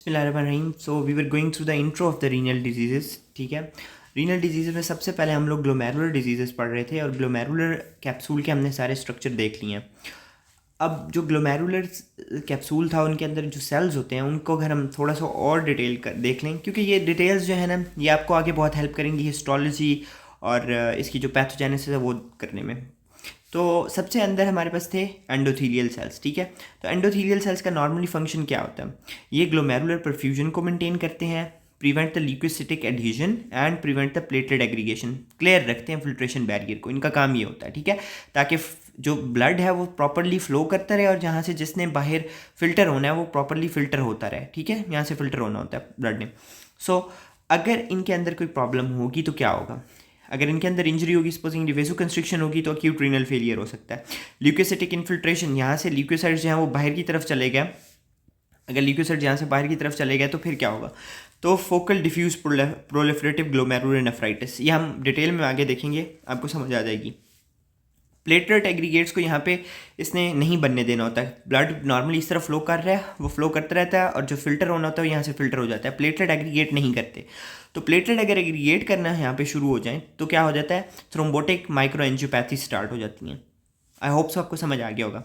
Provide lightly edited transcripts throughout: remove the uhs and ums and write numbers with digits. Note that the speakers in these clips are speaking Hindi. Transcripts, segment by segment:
बिस्मिल्लाहिर्रहमानिर्रहीम। So we were going through the intro of the renal disease. ठीक है, रीनल डिजीज़ में सबसे पहले हम लोग ग्लोमेरुलर डिजीज़ पढ़ रहे थे और ग्लोमेरुलर कैप्सूल के हमने सारे स्ट्रक्चर देख लिए हैं। अब जो ग्लोमेरुलर कैप्सूल था उनके अंदर जो सेल्स होते हैं उनको अगर हम थोड़ा सा और डिटेल कर देख लें, क्योंकि ये डिटेल्स जो है ना ये आपको आगे बहुत हेल्प करेंगी हिस्टोलॉजी और इसकी जो पैथोजेनेसिस है वो करने में। तो सबसे अंदर हमारे पास थे एंडोथीलियल सेल्स। ठीक है, तो एंडोथीलियल सेल्स का नॉर्मली फंक्शन क्या होता है? ये ग्लोमेरुलर परफ्यूजन को मेंटेन करते हैं, prevent the leukocytic adhesion and prevent the platelet aggregation, clear रखते हैं फिल्ट्रेशन बैरियर को। इनका काम ये होता है, ठीक है, ताकि जो ब्लड है वो प्रॉपरली फ्लो करता रहे और जहाँ से जिसने बाहर फिल्टर होना है वो प्रॉपरली फिल्टर होता रहे। ठीक है, यहाँ से फिल्टर होना होता है ब्लड ने। सो अगर इनके अंदर कोई प्रॉब्लम होगी तो क्या होगा? अगर इनके अंदर इंजरी होगी, सपोजिंग वेसो कंस्ट्रिक्शन होगी, तो अक्यूट रीनल फेलियर हो सकता है। ल्यूकोसाइटिक इन्फिल्ट्रेशन, यहाँ से ल्यूकोसाइट्स जो हैं वो बाहर की तरफ चले गए। अगर ल्यूकोसाइट यहाँ से बाहर की तरफ चले गए तो फिर क्या होगा? तो focal diffuse proliferative glomerular nephritis, ये हम डिटेल में आगे देखेंगे, आपको समझ आ जाएगी। प्लेटलेट एग्रीगेट्स को यहाँ पे इसने नहीं बनने देना होता है। ब्लड नॉर्मली इस तरह फ्लो कर रहा है, वो फ्लो करता रहता है और जो फिल्टर होना होता है यहाँ से फिल्टर हो जाता है। प्लेटलेट एग्रीगेट नहीं करते। तो प्लेटलेट अगर एग्रीगेट करना यहाँ पे शुरू हो जाए तो क्या हो जाता है? थ्रोम्बोटिक माइक्रो एंजियोपैथी स्टार्ट हो जाती हैं। आई होप सो आपको समझ आ गया होगा।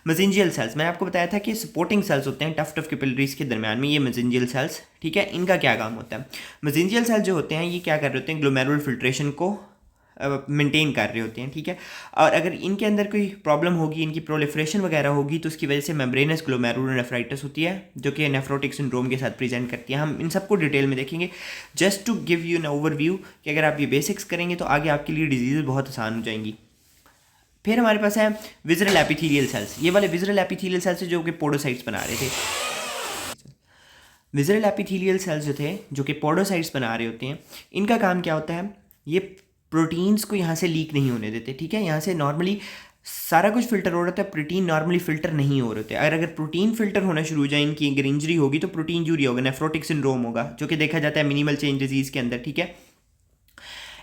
मेसेंजियल सेल्स, मैंने आपको बताया था कि सपोर्टिंग सेल्स होते हैं टफ्ट ऑफ कैपिलरीज के दरमियान में, ये मेसेंजियल सेल्स। ठीक है, इनका क्या काम होता है? मेसेंजियल सेल्स जो होते हैं ये क्या कर रहे होते हैं? ग्लोमेरुलर फिल्ट्रेशन को मेंटेन कर रहे होते हैं। ठीक है, और अगर इनके अंदर कोई प्रॉब्लम होगी, इनकी प्रोलिफरेशन वगैरह होगी, तो उसकी वजह से मेम्ब्रेनस ग्लोमेरुलर नेफ्राइटिस होती है, जो कि नेफ्रोटिक सिंड्रोम के साथ प्रेजेंट करती है। हम इन सबको डिटेल में देखेंगे, just to give you an overview कि अगर आप ये बेसिक्स करेंगे तो आगे आपके लिए डिजीज़ बहुत आसान हो जाएंगी। फिर हमारे पास है विजरल एपिथेलियल सेल्स। ये वाले विजरल एपिथेलियल सेल्स जो कि पोडोसाइट्स बना रहे थे। विजरल एपिथेलियल सेल्स जो थे, जो कि पोडोसाइट्स बना रहे होते हैं, इनका काम क्या होता है? ये प्रोटीन्स को यहाँ से लीक नहीं होने देते। ठीक है, यहाँ से नॉर्मली सारा कुछ फिल्टर हो रहा होता है, प्रोटीन नॉर्मली फिल्टर नहीं हो रहे होते। अगर प्रोटीन फिल्टर होना शुरू हो जाए, इनकी अगर इंजरी होगी तो प्रोटीन यूरी होगा, नेफ्रोटिक सिंड्रोम होगा, जो कि देखा जाता है मिनिमल चेंज डिजीज़ के अंदर। ठीक है,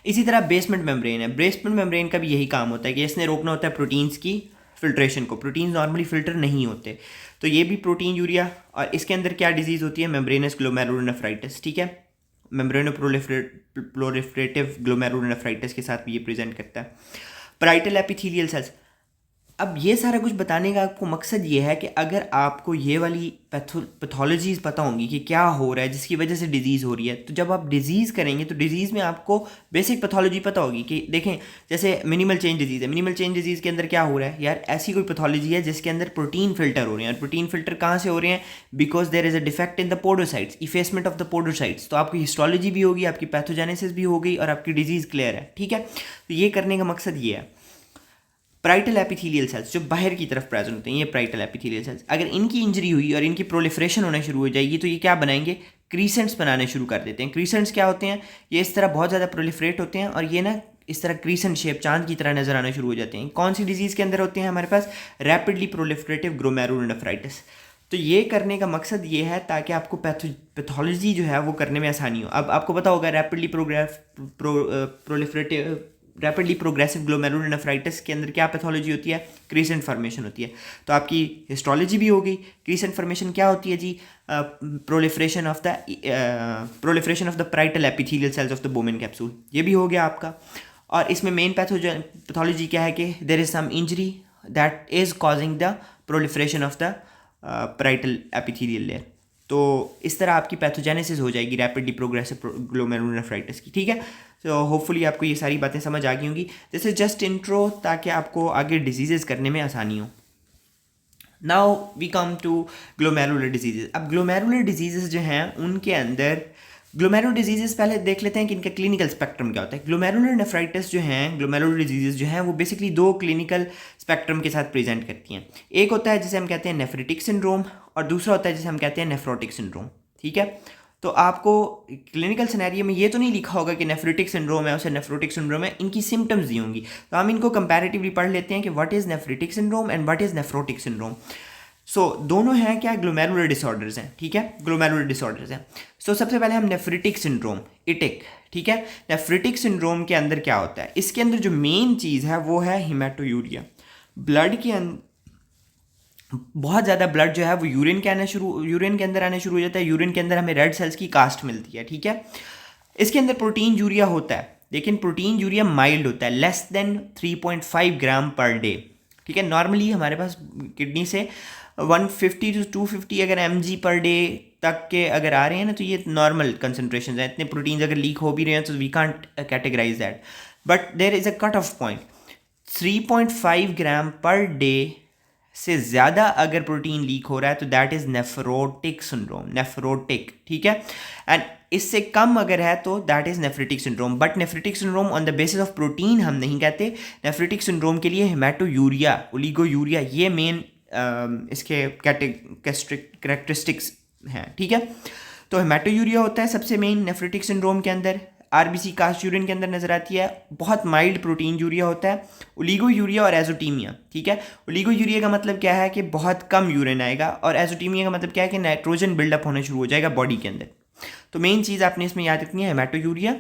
इसी तरह बेसमेंट मेम्ब्रेन है। बेसमेंट मेम्ब्रेन का भी यही काम होता है कि इसने रोकना होता है प्रोटीन्स की फिल्ट्रेशन को। प्रोटीन्स नॉर्मली फिल्टर नहीं होते, तो ये भी प्रोटीन यूरिया। और इसके अंदर क्या डिजीज़ होती है? Membranes glomerular nephritis. ठीक है, मेम्ब्रेनो प्रोलिफरेटिव ग्लोमेरुलर नेफ्राइटिस के साथ भी ये प्रेजेंट करता है। पैराइटल एपिथेलियल सेल्स, अब ये सारा कुछ बताने का आपको मकसद ये है कि अगर आपको ये वाली पैथोलॉजीज़ पता होंगी कि क्या हो रहा है जिसकी वजह से डिज़ीज़ हो रही है, तो जब आप डिज़ीज़ करेंगे तो डिज़ीज़ में आपको बेसिक पैथोलॉजी पता होगी कि देखें, जैसे मिनिमल चेंज डिजीज़ है। मिनिमल चेंज डिजीज़ के अंदर क्या हो रहा है? यार ऐसी कोई पैथोलॉजी है जिसके अंदर प्रोटीन फिल्टर हो रहे हैं। और प्रोटीन फिल्टर कहाँ से हो रहे हैं? Because there is a defect in the podocytes, effacement of the podocytes. तो आपकी हिस्टोलॉजी भी होगी, आपकी पैथोजेनेसिस भी हो गई और आपकी डिजीज़ क्लियर है। ठीक है, तो ये करने का मकसद ये है। पैराइटल एपिथेलियल सेल्स जो बाहर की तरफ प्रेजेंट होते हैं, ये पैराइटल एपिथेलियल सेल्स, अगर इनकी इंजरी हुई और इनकी प्रोलिफरेशन होना शुरू हो जाएगी तो ये क्या बनाएंगे? क्रीसेंट्स बनाने शुरू कर देते हैं। क्रीसेंट्स क्या होते हैं? ये इस तरह बहुत ज़्यादा प्रोलिफरेट होते हैं और ये ना इस तरह क्रीसेंट शेप चांद की तरह नजर आना शुरू हो जाते हैं। कौन सी डिजीज़ के अंदर होते हैं हमारे पास? Rapidly proliferative glomerular nephritis. तो ये करने का मकसद ये है ताकि आपको पैथोलॉजी जो है वो करने में आसानी हो। अब आपको पता होगा rapidly proliferative rapidly progressive glomerular nephritis के अंदर क्या पैथोलॉजी होती है? क्रीसेंट फॉर्मेशन होती है। तो आपकी हिस्टोलॉजी भी हो गई। क्रीसेंट फॉर्मेशन क्या होती है जी? Proliferation of the parietal epithelial cells of the Bowman capsule, ये भी हो गया आपका। और इसमें मेन पैथोलॉजी क्या है कि there is some injury that is causing the proliferation of the parietal epithelial layer. तो इस तरह आपकी पैथोजेनेसिस हो जाएगी रैपिडली प्रोग्रेसिव ग्लोमेरुलर नेफ्राइटिस की। ठीक है, तो होपफुली आपको ये सारी बातें समझ आ गई होंगी। दिस इज जस्ट इंट्रो ताकि आपको आगे डिजीजेस करने में आसानी हो। Now we come to glomerular diseases. अब ग्लोमेरुलर डिजीजेस जो हैं उनके अंदर ग्लोमेरुलर डिजीजेस पहले देख लेते हैं कि इनका क्लिनिकल स्पेक्ट्रम क्या होता है। ग्लोमेरुलर नेफ्राइटिस जो हैं, ग्लोमेरुलर डिजीजेस जो हैं, वो बेसिकली दो क्लिनिकल स्पेक्ट्रम के साथ प्रेजेंट करती हैं। एक होता है जिसे हम कहते हैं नेफ्रिटिक सिंड्रोम और दूसरा होता है जिसे हम कहते हैं नेफ्रोटिक सिंड्रोम। ठीक है, तो आपको क्लिनिकल सिनेरियो में ये तो नहीं लिखा होगा कि नेफ्रिटिक सिंड्रोम है उसे नेफ्रोटिक सिंड्रोम है, इनकी सिम्टम्स दी होंगी। तो हम इनको कंपैरेटिवली पढ़ लेते हैं कि what is nephritic syndrome and what is nephrotic syndrome. So दोनों हैं क्या? ग्लोमेरुलर डिसऑर्डर्स हैं। ठीक है, ग्लोमेरुलर डिसऑर्डर्स हैं। सो सबसे पहले हम नेफ्रिटिक सिंड्रोम, इटिक। ठीक है, नेफ्रिटिक सिंड्रोम के अंदर क्या होता है? इसके अंदर जो मेन चीज़ है वो है हिमेटोयूरिया। ब्लड के बहुत ज़्यादा ब्लड जो है वो यूरिन के अंदर आना शुरू हो जाता है। यूरिन के अंदर हमें रेड सेल्स की कास्ट मिलती है, ठीक है। इसके अंदर प्रोटीन यूरिया होता है, लेकिन प्रोटीन यूरिया माइल्ड होता है, less than 3.5 gram per day, ठीक है। नॉर्मली हमारे पास किडनी से 150 to 250 अगर mg पर डे तक के अगर आ रहे हैं ना, तो ये नॉर्मल कंसनट्रेशन है। इतने प्रोटीन्स अगर लीक हो भी रहे हैं तो we can't categorize that, but there is a cut off point. 3.5 gram per day से ज़्यादा अगर प्रोटीन लीक हो रहा है तो that is nephrotic syndrome, nephrotic, ठीक है। एंड इससे कम अगर है तो that is nephritic syndrome. But nephritic syndrome on the basis of protein हम नहीं कहते। नेफ्रिटिक सिंड्रोम के लिए हेमाटोयूरिया, ओलिगोयूरिया, ये मेन इसके कैरेक्टरिस्टिक्स हैं, ठीक है। तो हेमाटोयूरिया होता है सबसे मेन नेफ्रिटिक सिंड्रोम के अंदर। आरबीसी कास्ट यूरिन के अंदर नजर आती है। बहुत माइल्ड प्रोटीन यूरिया होता है। ओलिगोयूरिया और एजोटीमिया, ठीक है। ओलिगोयूरिया का मतलब क्या है कि बहुत कम यूरिन आएगा, और एजोटीमिया का मतलब क्या है कि नाइट्रोजन बिल्डअप होना शुरू हो जाएगा बॉडी के अंदर। तो मेन चीज़ आपने इसमें याद रखनी है हेमाटोयूरिया,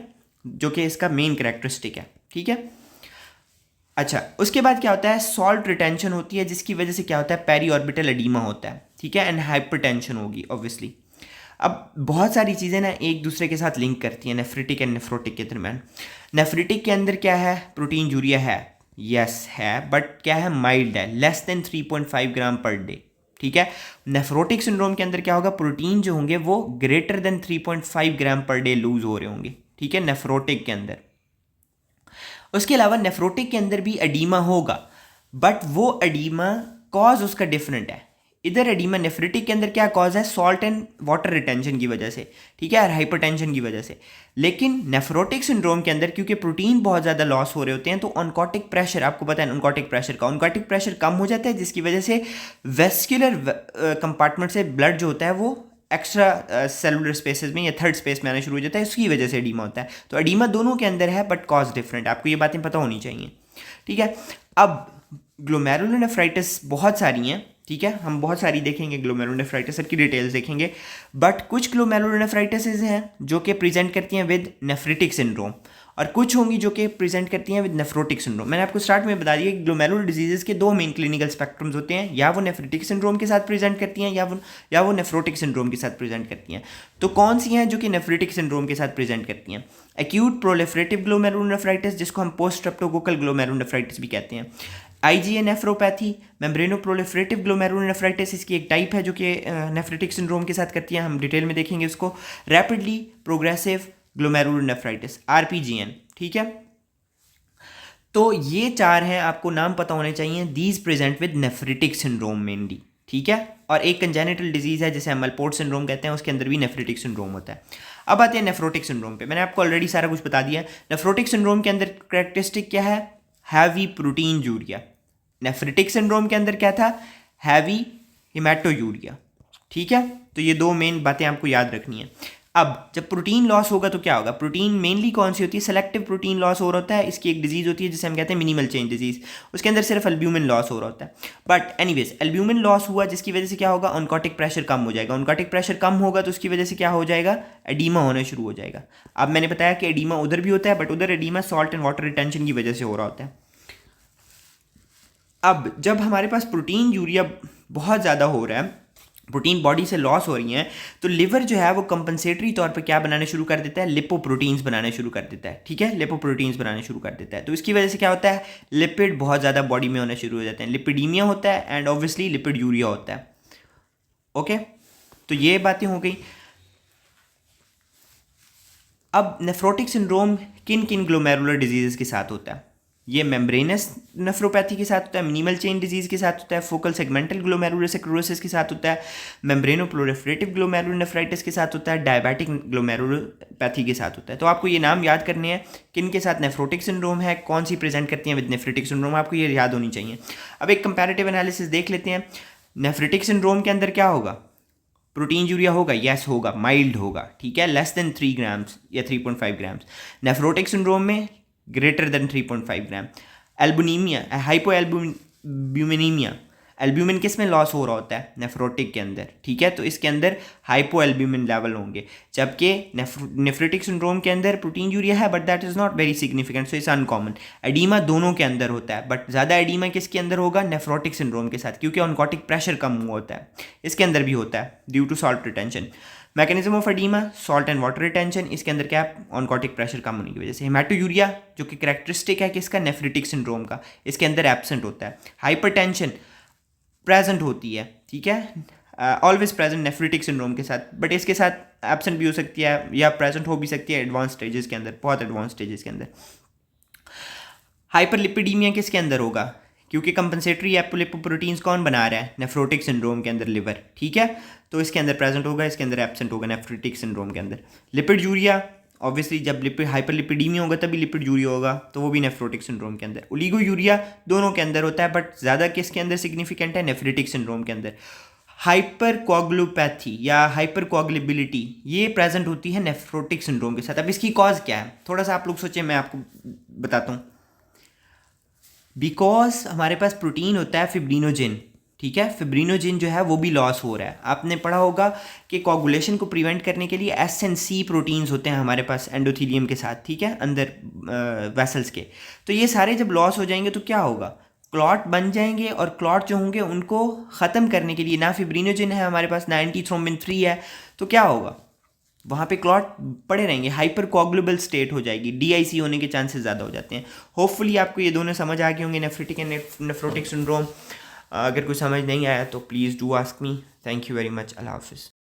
जो कि इसका मेन कैरेक्टरिस्टिक है, ठीक है। अच्छा, उसके बाद क्या होता है, सॉल्ट रिटेंशन होती है, जिसकी वजह से क्या होता है, पेरी ऑर्बिटल एडीमा होता है, ठीक है। एंड हाइपरटेंशन होगी ऑब्वियसली। अब बहुत सारी चीज़ें ना एक दूसरे के साथ लिंक करती हैं नेफ्रिटिक एंड नेफ्रोटिक के दरम्यान। नेफ्रिटिक के अंदर क्या है, प्रोटीन यूरिया है, यस है, बट क्या है, माइल्ड है, less than 3.5 gram per day, ठीक है। नेफ्रोटिक सिंड्रोम के अंदर क्या होगा, प्रोटीन जो होंगे वो greater than 3.5 gram per day loose हो रहे होंगे, ठीक है, नेफ्रोटिक के अंदर। उसके अलावा नेफ्रोटिक के अंदर भी एडीमा होगा, बट वो एडीमा कॉज उसका डिफरेंट है। इधर एडीमा नेफ्रिटिक के अंदर क्या कॉज है, सॉल्ट एंड वाटर रिटेंशन की वजह से, ठीक है, और हाइपरटेंशन की वजह से। लेकिन नेफ्रोटिक सिंड्रोम के अंदर क्योंकि प्रोटीन बहुत ज़्यादा लॉस हो रहे होते हैं, तो ऑनकोटिक प्रेशर, आपको पता है ऑनकोटिक प्रेशर का, ऑनकोटिक प्रेशर कम हो जाता है, जिसकी वजह से वेस्क्यूलर कंपार्टमेंट से ब्लड जो होता है वो एक्स्ट्रा सेलुलर स्पेसेस में या थर्ड स्पेस में आना शुरू हो जाता है, उसकी वजह से एडीमा होता है। तो एडीमा दोनों के अंदर है, बट कॉज डिफरेंट, आपको ये बातें पता होनी चाहिए, ठीक है। अब ग्लोमेरुलोनेफ्राइटिस बहुत सारी हैं, ठीक है, हम बहुत सारी देखेंगे ग्लोमेरुलोनेफ्राइटिस, सबकी डिटेल्स देखेंगे। बट कुछ ग्लोमेरुलोनेफ्राइटिस हैं जो कि प्रेजेंट करती हैं विद नेफ्रिटिक सिंड्रोम, और कुछ होंगी जो कि प्रेजेंट करती हैं विद नेफ्रोटिक सिंड्रोम। मैंने आपको स्टार्ट में बता दिया कि ग्लोमेरुलर डिजीजेस के दो मेन क्लिनिकल स्पेक्ट्रम्स होते हैं, या वो नेफ्रिटिक सिंड्रोम के साथ प्रेजेंट करती हैं, या वो नेफ्रोटिक सिंड्रोम के साथ प्रेजेंट करती हैं। तो कौन सी हैं जो कि नेफ्रिटिक सिंड्रोम के साथ प्रेजेंट करती हैं, एक्यूट प्रोलिफरेटिव ग्लोमेरुलोनेफ्राइटिस, जिसको हम पोस्ट स्ट्रेप्टोकोकल ग्लोमेरुलोनेफ्राइटिस भी कहते हैं। आईजीए नेफ्रोपैथी, मेम्ब्रेनो प्रोलिफरेटिव ग्लोमेरुलोनेफ्राइटिस, इसकी एक टाइप है जो कि नेफ्रिटिक सिंड्रोम के साथ करती है, हम डिटेल में देखेंगे उसको। रैपिडली प्रोग्रेसिव ग्लोमेरुलोनेफ्राइटिस, आरपीजीएन, ठीक है। तो ये चार हैं, आपको नाम पता होने चाहिए। These present with nephritic syndrome mainly, ठीक है। और एक कंजेनिटल डिजीज है जिसे हम मलपोर्ट सिंड्रोम कहते हैं, उसके अंदर भी नेफ्रिटिक सिंड्रोम होता है। अब आते हैं नेफ्रोटिक सिंड्रोम पे। मैंने आपको ऑलरेडी सारा कुछ बता दिया है। नेफ्रोटिक सिंड्रोम के अंदर कैरेक्टरिस्टिक क्या है, heavy protein urea. Nephritic syndrome के अंदर क्या था, हैवी हिमैटोयूरिया, ठीक है। तो ये दो मेन बातें आपको याद रखनी है। अब जब प्रोटीन लॉस होगा तो क्या होगा, प्रोटीन मेनली कौन सी होती है, सेलेक्टिव प्रोटीन लॉस हो रहा होता है। इसकी एक डिजीज होती है जिसे हम कहते हैं मिनिमल चेंज डिजीज, उसके अंदर सिर्फ एल्ब्यूमिन लॉस हो रहा होता है। बट एनीवेज एल्ब्यूमिन लॉस हुआ, जिसकी वजह से क्या होगा, ऑनकोटिक प्रेशर कम हो जाएगा। ऑनकोटिक प्रेशर कम होगा तो उसकी वजह से क्या हो जाएगा, एडीमा होना शुरू हो जाएगा। अब मैंने बताया कि एडीमा उधर भी होता है, बट उधर edema salt and water retention की वजह से हो रहा होता है। अब जब हमारे पास प्रोटीन यूरिया बहुत ज़्यादा हो रहा है, प्रोटीन बॉडी से लॉस हो रही हैं, तो लिवर जो है वो कंपनसेटरी तौर पे क्या बनाने शुरू कर देता है, लिपोप्रोटीन्स बनाने शुरू कर देता है, ठीक है, लिपोप्रोटीन्स बनाने शुरू कर देता है। तो इसकी वजह से क्या होता है, लिपिड बहुत ज़्यादा बॉडी में होना शुरू हो जाते हैं, लिपिडीमिया होता है, एंड ऑब्वियसली लिपिड यूरिया होता है। ओके, तो ये बातें हो गई। अब नेफ्रोटिक सिंड्रोम किन किन ग्लोमेरुलर डिजीज़ के साथ होता है, ये मेम्ब्रेनस नेफ्रोपैथी के साथ होता है, मिनिमल चेन डिजीज़ के साथ होता है, फोकल सेगमेंटल ग्लोमेरुलर स्क्लेरोसिस के साथ होता है, मेम्ब्रेनो प्रोलिफरेटिव ग्लोमेरुलोनेफ्राइटिस के साथ होता है, डायबिटिक ग्लोमेरुलोपैथी के साथ होता है। तो आपको ये नाम याद करने हैं, किन के साथ नेफ्रोटिक सिंड्रोम है, कौन सी प्रेजेंट करती हैं विद नेफ्रिटिक सिंड्रोम, आपको ये याद होनी चाहिए। अब एक कंपैरेटिव एनालिसिस देख लेते हैं। नेफ्रिटिक सिंड्रोम के अंदर क्या होगा, प्रोटीन यूरिया होगा, यस होगा, माइल्ड होगा, ठीक है, लेस देन 3 ग्राम्स या 3.5 ग्राम्स। नेफ्रोटिक सिंड्रोम में ग्रेटर देन 3.5 ग्राम। एल्बुनीमिया, हाइपो एल्ब्यूमिनीमिया, एल्ब्यूमिन किस में लॉस हो रहा होता है? नेफ्रोटिक के अंदर, ठीक है। तो इसके अंदर हाइपो एल्ब्यूमिन लेवल होंगे, जबकि नेफ्रोटिक सिंड्रोम के अंदर प्रोटीन यूरिया है but that is not very significant, so it's uncommon. Edema दोनों के अंदर होता है, बट ज़्यादा एडीमा किसके अंदर होगा? नेफ्रोटिक सिंड्रोम के साथ, क्योंकि ऑनकोटिक प्रेशर कम हुआ होता है। इसके अंदर भी होता है due to salt retention. Mechanism of edema, salt and water retention. इसके अंदर क्या? ऑनकोटिक प्रेशर कम होने की वजह से। हेमाटोयूरिया जो कि करेक्टरिस्टिक है किसका? नेफ्रिटिक सिंड्रोम का, इसके अंदर एब्सेंट होता है। हाइपरटेंशन प्रेजेंट होती है, ठीक है, ऑलवेज प्रेजेंट नेफ्रिटिक सिंड्रोम के साथ, बट इसके साथ एब्सेंट भी हो सकती है या प्रेजेंट हो भी सकती है एडवांस स्टेजेस के अंदर, बहुत एडवांस स्टेजेस के अंदर। हाइपरलिपिडीमिया किसके अंदर होगा? क्योंकि कंपनसेटरी एपोलिपोप्रोटीन्स कौन बना रहा है? नेफ्रोटिक सिंड्रोम के अंदर लिवर, ठीक है। तो इसके अंदर प्रेजेंट होगा, इसके अंदर एब्सेंट होगा नेफ्रिटिक सिंड्रोम के अंदर। लिपिड यूरिया, ऑब्वियसली जब लिपिड हाइपरलिपिडीमिया होगा तभी लिपिड यूरिया होगा, तो वो भी नेफ्रोटिक सिंड्रोम के अंदर। ओलिगो यूरिया दोनों के अंदर होता है, बट ज़्यादा किसके अंदर सिग्निफिकेंट है? नेफ्रिटिक सिंड्रोम के अंदर। हाइपर कोगुलोपैथी या हाइपर कोगुलेबिलिटी ये प्रेजेंट होती है नेफ्रोटिक सिंड्रोम के साथ। अब इसकी कॉज क्या है? थोड़ा सा आप लोग सोचें, मैं आपको बताता हूँ। बिकॉज हमारे पास प्रोटीन होता है फिब्रिनोजिन, ठीक है। फिब्रिनोजिन जो है वो भी लॉस हो रहा है। आपने पढ़ा होगा कि कोगुलेशन को प्रिवेंट करने के लिए एस एंड सी प्रोटीन्स होते हैं हमारे पास एंडोथीलियम के साथ, ठीक है, अंदर वेसल्स के। तो ये सारे जब लॉस हो जाएंगे तो क्या होगा? क्लॉट बन जाएंगे, और क्लॉट जो होंगे उनको ख़त्म करने के लिए ना फिब्रिनोजिन है हमारे पास, ना एंटीथ्रोम्बिन 3 है, तो क्या होगा? वहाँ पे क्लॉट पड़े रहेंगे, हाइपर कोगुलेबल स्टेट हो जाएगी, डीआईसी होने के चांसेस ज़्यादा हो जाते हैं। होपफुली आपको ये दोनों समझ आ गए होंगे, नेफ्रिटिक एंड नेफ्रोटिक सिंड्रोम। अगर कोई समझ नहीं आया तो please do ask me. Thank you very much. Allah हाफिज़।